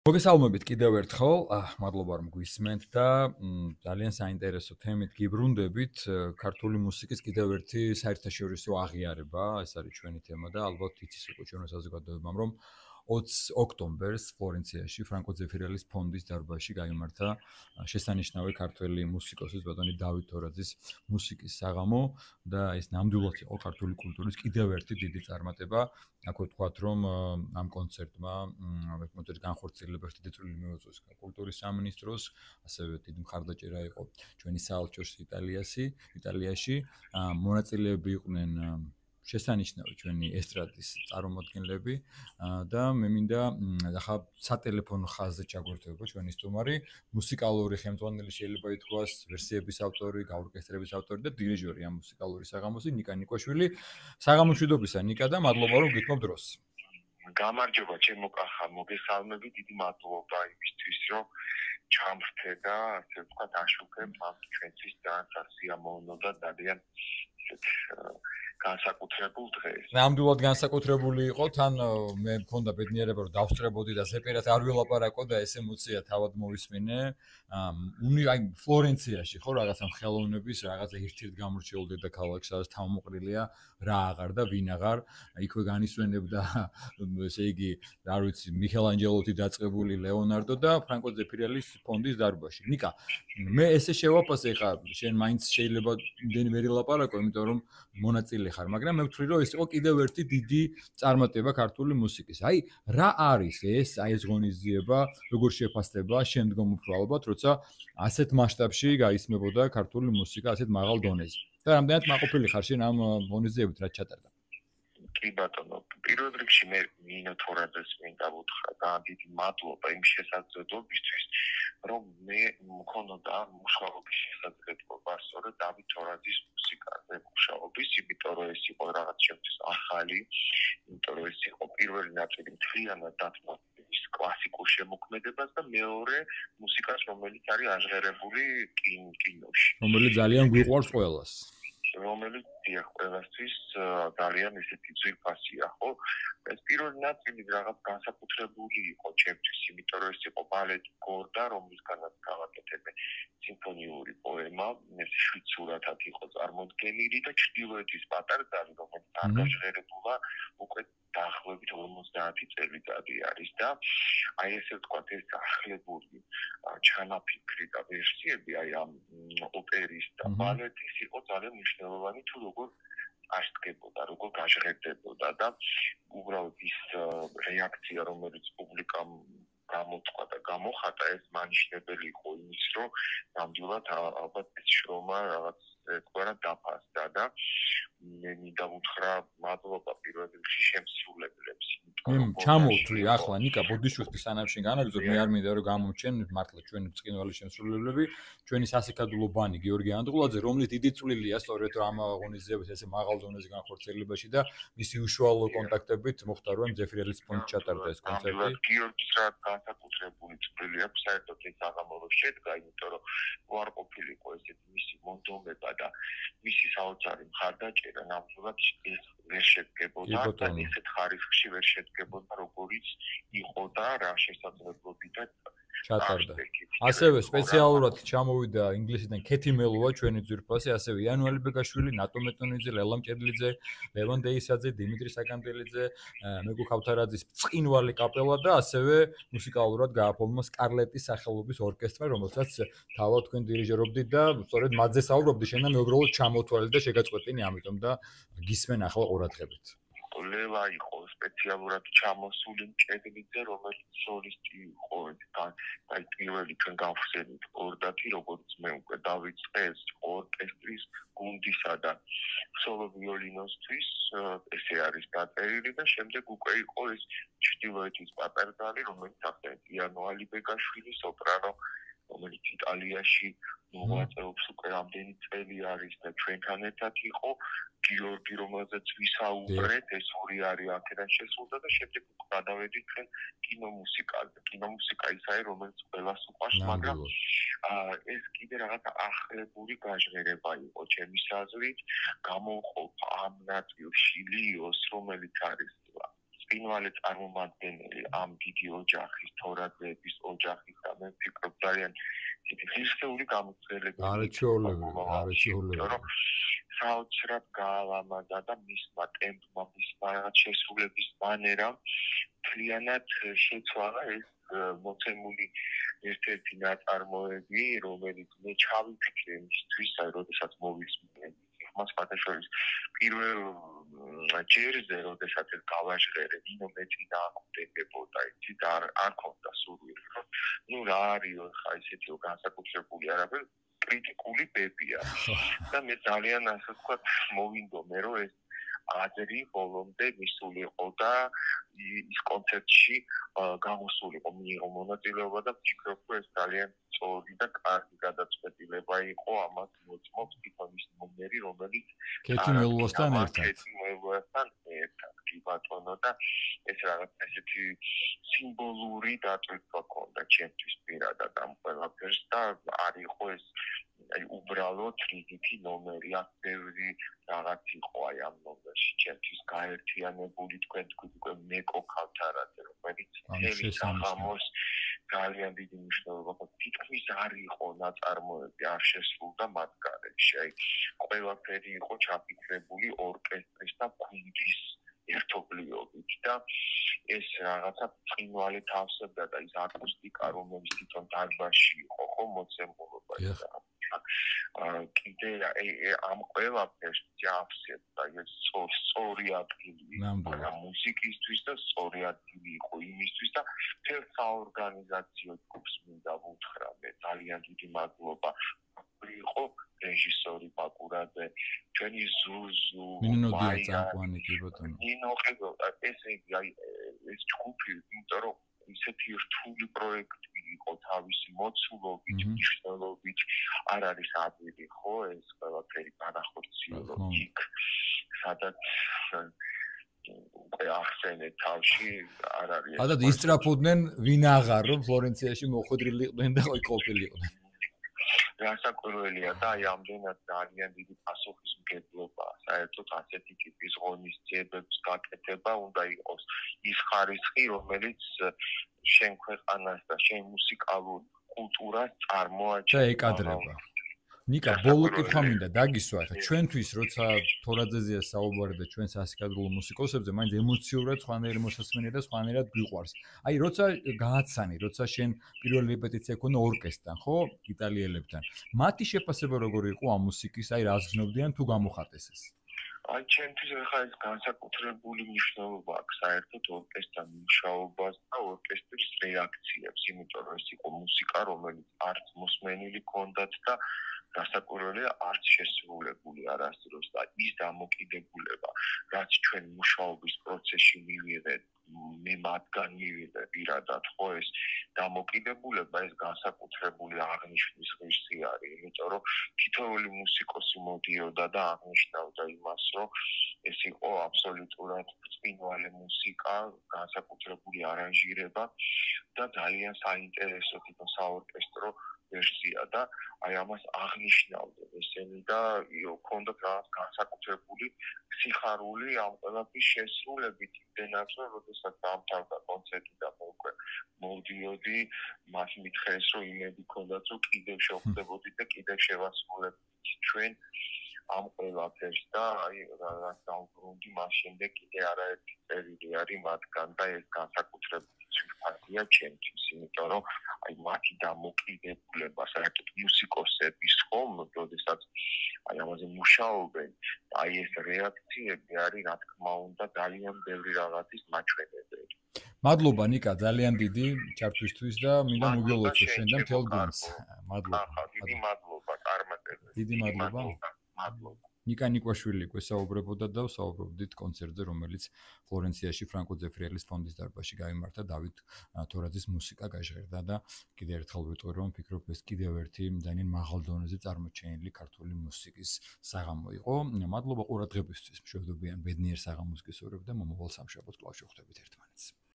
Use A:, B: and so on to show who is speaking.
A: მოგესალმებით კიდევ ერთხელ, მადლობა რომ გვისმენთ და ძალიან საინტერესო თემით გიბრუნდებით. ქართული მუსიკის კიდევ ერთი საერთაშორისო აღიარება, ეს არის ჩვენი თემა და ალბათ იცის უკვე ჩვენ საზოგადოებამ, რომ 20 ოქტომბერს ფლორენციაში ფრანკო ზეფირელის ფონდის დარბაზში გაიმართა შესანიშნავი ქართველი მუსიკოსის ბატონი დავით თორაძის მუსიკის საღამო და ეს ნამდვილად იყო ქართული კულტურის კიდევ ერთი დიდი წარმატება. Აქ ვთქვათ, რომ ამ კონცერტმა განხორციელებას დიდი წვლილი მიუძღვის კულტურის სამინისტროს, ასევე დიდი მხარდაჭერა იყო ჩვენი საელჩოს იტალიაში. მონაწილეები იყვნენ შესანიშნავი ჩვენი ესტრადის წარმომადგენლები და მე მინდა ახლა სატელეფონო ხაზზე ჩაგვერთვება ჩვენი სტუმარი, მუსიკალური ხელმძღვანელი შეიძლება ითქვას, ვერსიების ავტორი, გაორკესტრების ავტორი და დირიჟორი ამ მუსიკალური საღამოსი ნიკა ნიკვაშვილი. საღამომშვიდობისა ნიკა და მადლობა რომ გითხოვთ დროს.
B: გამარჯობა ჩემო კახა, მოგესალმები, დიდი მადლობა იმისთვის, რომ ჩამრთე და ასე ვთქვათ, აშუქებ ამ ჩვენთვის ძალიან სიამოვნო და ძალიან განსაკუთრებულ დღეს.
A: ნამდვილად განსაკუთრებული იყო, თან მე მქონდა ბედნიერება რომ დავსწრებოდი და ზეპირად არ ვილაპარაკო და ეს ემოცია თავად მოვისმინე. აი ფლორენციაში ხო რაღაცა ხელოვნების რაღაცა ერთ-ერთ გამორჩეულ დედაქალაქს, სადაც თავმოყრილია რა აღარ და ვინ აღარ. იქვე განისვენებდა ესე იგი, არ ვიცი, მიხელანჯელოთი დაწყებული ლეონარდო და ფრანკო ზეფირელის ფონდის დარბაზში. ნიკა, მე ესე შევაფასე ხა, შენ მაინც შეიძლება იმდენი ვერ ილაპარაკო, იმიტომ რომ მონაწილე ხარ, მაგრამ მე ვთვლი, რომ ეს იყო კიდევ ერთი დიდი წარმატება ქართული მუსიკის. აი, რა არის ეს, აი ეს ღონისძიება, როგორ შეფასდება შემდგომ უფრო ალბათ, როცა ასეთ მასშტაბში გაისმებოდა ქართული მუსიკა ასეთ მაღალ დონეზე. და რამდენად მაყოფილი ხარ შენ ამ ღონისძიებით, რაც ჩატარდა?
B: კი ბატონო, პირველ რიგში მე ნინო თორაძეს მინდა უთხრა და დიდი მადლობა იმ შესაძლებლობისთვის, რომ მე მქონოდა მუშაობის შესაძლებლობა, სწორედ დავით თორაძის მუსიკაზე მუშაობის, იმიტომ რომ ეს იყო რაღაც ჩემთვის ახალი, იმიტომ რომ ეს იყო პირველი ნაწილი მთლიანად დათმობების კლასიკურ შემოქმედებას და მეორე მუსიკას, რომელიც არის აჟღერებული კინოში.
A: რომელიც ძალიან გვიყვარს ყველას.
B: რომელიც ყველასთვის ძალიან ისეთი ძვირფასია, ხო? ეს პირველი ნაწილი რაღაც განსაკუთრებული იყო ჩემთვის, იმიტომ რომ ეს იყო ბალეტი გორდა, რომლისგანაც გავაკეთებე სიმფონიური პოემა, ეს 7 სურათად იყო წარმოდგენილი და ჩრდილოეთის პატარძალი, რომელიც აღგაჟღერებულა უკვე დაახლოებით 50 წელიწადი არის და აი ესე ვთქვათ, ეს ახლებური ჩანაფიქრი და ვერსიები აი ამ ოპერის და ბალეტის იყო ძალიან მნიშვნელოვანი თუ როგორ აღდგებოდა, როგორ გაჟღერდებოდა და უბრალოდ ის რეაქცია, რომელიც პუბლიკამ გამოთქვა და გამოხატა, ეს მანიშნებელი იყო იმის, რომ ნამდვილად ალბათ ეს შრომა რაღაც ერთგვარად დაფასდა და მე მინდა უთხრა მადლობა პირველ რიგში შემსრულებლებს.
A: ჩამოვთვლი ახლა ნიკა ბოდიშვილი სანამ განაგზო მე არ მინდა რომ გამომჩენ მართლა ჩვენი წკინვალი შემსრულებლები, ჩვენი სასიკადულო ბანი გიორგი ანდღულაძე, რომლის დიდი წვლილია სწორედ ამ ღონისძიების ესე მაღალ დონეზე განხორციელებაში და მისი უშუალო კონტაქტებით მოხდა რომ ზეფირელის ფონდში ჩატარდა ეს კონცერტი.
B: გიორგის რა განსაკუთრებული წვლილი აქვს საერთოდ ეს აღამო რომ შედგა, იმიტომ რომ უარყოფილიყო ესეთი მისი მონდომება და მისი საოცარი მხარდაჭერა ნამდვილად ეს ვერ შედგებოდა და ესეთ ხარისხში ვერ შედგებოდა როგორიც იყო და რა შესაძლებლობითაც
A: ჩატარდა. ასევე სპეციალურად ჩამოვიდა ინგლისიდან ქეთი მელოა ჩვენი ძვირფასი, ასევე იანუელი ბეგაშვილი, ნატო მეტონიძე, ლელამ ჭედლიძე, ლევან დეისაძე, დიმიტრი საკანტელიძე, მეგო ქავთარაძის წკინვალი კაპელა და ასევე მუსიკალურად გააფორმა სკარლეტის სახელობის ორკესტრი, რომელსაც თავად თქვენ დირიჟორობდით და სწორედ მათზე საუბრობდი შენ და მე უბრალოდ ჩამოთვალე და შეგაწყვეტინე, ამიტომ და გისმენ ახლა ყურადღებით.
B: ლელა იყო სპეციალურად ჩამოსული ჭედლიძე, რომელიც სოლისტი იყო და პირველი ჩვენ გავხსენით ორდათი, როგორც მე უკვე დავიწყე ეს ორკესტრის გუნდისა და სოლო ვიოლინოსთვის, ესე არის დაწერილი და შემდეგ უკვე იყო ეს ჩრდილოეთის პატარძალი, რომელიც ახსენეთ იანუალი ბეგაშვილი, სოპრანო, რომელიც იტალიაში მოღვაწეობს უკვე რამდენი წელი არის და ჩვენთან ერთად იყო გიორგი, რომელზეც ვისაუბრეთ, ეს ორი არის აქედან შესულდა და შემდეგ გადავედით ჩვენ კინომუსიკაზე. კინომუსიკა ის არის, რომელიც ყველას უყვარს, მაგრამ ეს კიდე რაღაცა ახლებური გაჟღერება იყო ჩემი აზრით, გამოვყოფ ამ ნაწილში ლიოს, რომელიც არის ბრწყინვალე წარმომადგენელი ამ დიდი ოჯახის, თორაძეების ოჯახის და მე ვფიქრობ ძალიან ღირსეული გამოცდილება.
A: არაჩვეულებრივი.
B: საოცრად გაალამაზა და მისმა ტემპმა, მისმა შესრულების მანერამ მთლიანად შეცვალა ეს მოცემული ერთ-ერთი ნაწარმოები, რომელიც მე ჩავიფიქრე მისთვის, როდესაც მოვისმინე. მას ფაქტობრივად პირველ ჯერზე, როდესაც ეს გავაჟღერე, ნინო მეწინა აკუტებოდა, იცი და არ ქონდა სურვილი, რომ რა არის ხა ისეთი განსაკუთრებული არაფერი კრიტიკული ბებია. და მე ძალიან ასე ვთქვათ, მოვინდომე, რომ ეს აზრი ბოლომდე მისულიყო და ის კონცერტში გამოსულიყო, მიიღო მონაწილეობა და ვფიქრობ, რომ ეს ძალიან სწორი და კარგი გადაწყვეტილება იყო ამას მოწმობს თვითონ ის ნომერი, რომელიც
A: კეთი მელუასთან
B: ერთად კი ბატონო და ეს რაღაც ესეთი სიმბოლური დატვირთვა ქონდა ჩემთვის პირადად ამ ყველაფერს და არ იყო ეს უბრალოდ რიგითი ნომერი, აქ ბევრი რაღაც იყო აი ამ ნომერში ჩემთვის გაერთიანებული თქვენ უკვე მეკოქავთარაზე, რომელიც მთელი საღამოს ძალიან დიდი მნიშვნელობა აქვს. თითქმის არ იყო ნაწარმოები არ შესრულდა მათ გარეშე. აი ყველაფერი იყო ჩაფიქრებული ორკესტრის და გუნდის ერთობლიობით და ეს რაღაცა ბრწყინვალე თავსებდა და ის აკუსტიკა, რომელიც თვითონ დარბაზში იყო, ხო მოცემულობა ეს კიდე ამ ყველაფერს ჯავსებდა ეს სწორი ადგილი მუსიკისთვის და სწორი ადგილი იყო იმისთვის და მთელ საორგანიზაციო ჯგუფს მინდა ვუთხრა მე ძალიან დიდი მადლობა იყო რეჟისორი ბაკურაძე ჩვენი ზუზუ
A: ნინოდია წამყვანი კი ბატონო
B: ნინო ესე იგი ეს ჯგუფი იმიტომ რომ ისეთი რთული პროექტი იყო თავისი მოცულობით, მნიშვნელობით, არ არის ადვილი, ხო, ეს ყველაფერი განახორციელო იქ, სადაც უკვე ახსენეთ თავში არ არის.
A: ადათ ისტრაფოდნენ ვინ აღარ რომ ფლორენციაში მოხვედრილი იყვნენ და ყოი ყოფილიყვნენ.
B: რასაკვირველია და აი ამდენად ძალიან დიდი პასუხისმგებლობაა საერთოდ ასეთი ტიპის ღონისძიებების გაკეთება უნდა იყოს ის ხარისხი რომელიც შენ ქვეყანას და შენ მუსიკალურ კულტურას წარმოაჩენს
A: და ეკადრება ნიკა ბოლო კითხვა მინდა დაგისვა ხა ჩვენთვის როცა თორაძეზეა საუბარი და ჩვენს ასიკადრულ მუსიკოსებზე მაინც ემოციურად სხვანაირი მოსასმენია და სხვანაირად გვიყვარს აი როცა გააცანი როცა შენ პირველი რეპეტიცია ქონდა ორკესტრთან ხო იტალიელებთან მათი შეფასება როგორი იყო ამ მუსიკის აი რა ზრნობდიან თუ გამოხატეს ეს
B: აი ჩემთვის ხა ეს განსაკუთრებული მნიშვნელობა აქვს საერთოდ ორკესტრთან მუშაობას და ორკესტრის რეაქციებს იმიტომ რომ ეს იყო მუსიკა რომელიც არც მოსმენილი ჰქონდათ და გასაკურველია არც შესრულებული არასდროს და ის დამოკიდებულება რაც ჩვენ მუშაობის პროცესში მივიღეთ მე მათგან მივიღე პირადად ხო ეს დამოკიდებულება ეს განსაკუთრებული აღნიშვნის ღირსი არის იმიტომ რომ თითოეული მუსიკოსი მოდიოდა და აღნიშნავდა იმას რომ ეს იყო აბსოლუტურად ბრწყინვალე მუსიკა განსაკუთრებული არანჟირება და ძალიან საინტერესო თვითონ საორკესტრო ვერსია და აი ამას აღნიშნავდნენ ესენი და ჰქონდათ რაღაც განსაკუთრებული სიხარული ამ ყველაფრის შესრულებით იმდენად რომ როდესაც დამთავრდა კონცერტი და მე უკვე მოვდიოდი მას მითხეს რომ იმედი ჰქონდათ რომ კიდევ შევხვდებოდით და კიდევ შევასრულებდით ჩვენ ამ ყველაფერს და აი რაღაც დავბრუნდი მას შემდეგ კიდე არაერთი წერილი არის მათგან და ეს განსაკუთრებული ფაქტია ჩემთვის, იმიტომ რომ აი მათი დამოკიდებულება საერთოდ მუსიკოსების ხომ, როდესაც აი ამაზე მუშაობენ, აი ეს რეაქციები არის რა თქმა უნდა ძალიან ბევრი რაღაცის მაჩვენებელი.
A: მადლობა ნიკა, ძალიან დიდი ჩართვისთვის და მინდა მოგიოლოცო შენ და მთელ გუნდს. მადლობა.
B: დიდი მადლობა, წარმატებები.
A: დიდი მადლობა.
B: მადლობა.
A: ნიკა ნიკვაშვილი გვესაუბრებოდა და ვსაუბრობდით კონცერტზე, რომელიც ფლორენციაში ფრანკო ძეფრიელის ფონდის დარბაზში გამართა დავით თორაძის მუსიკა გაჟღერდა და კიდევ ერთხელ ვიტყვი რომ ვფიქრობ ეს კიდევ ერთი ძალიან მაღალ დონეზე წარმოჩენილი ქართული მუსიკის საღამო იყო. მადლობა ყურადღებისთვის. მშვიდობიან ბედნიერ საღამოს გესურვებ და მომავალ სამშაბათს კლავ შევხვდებით ერთმანეთს.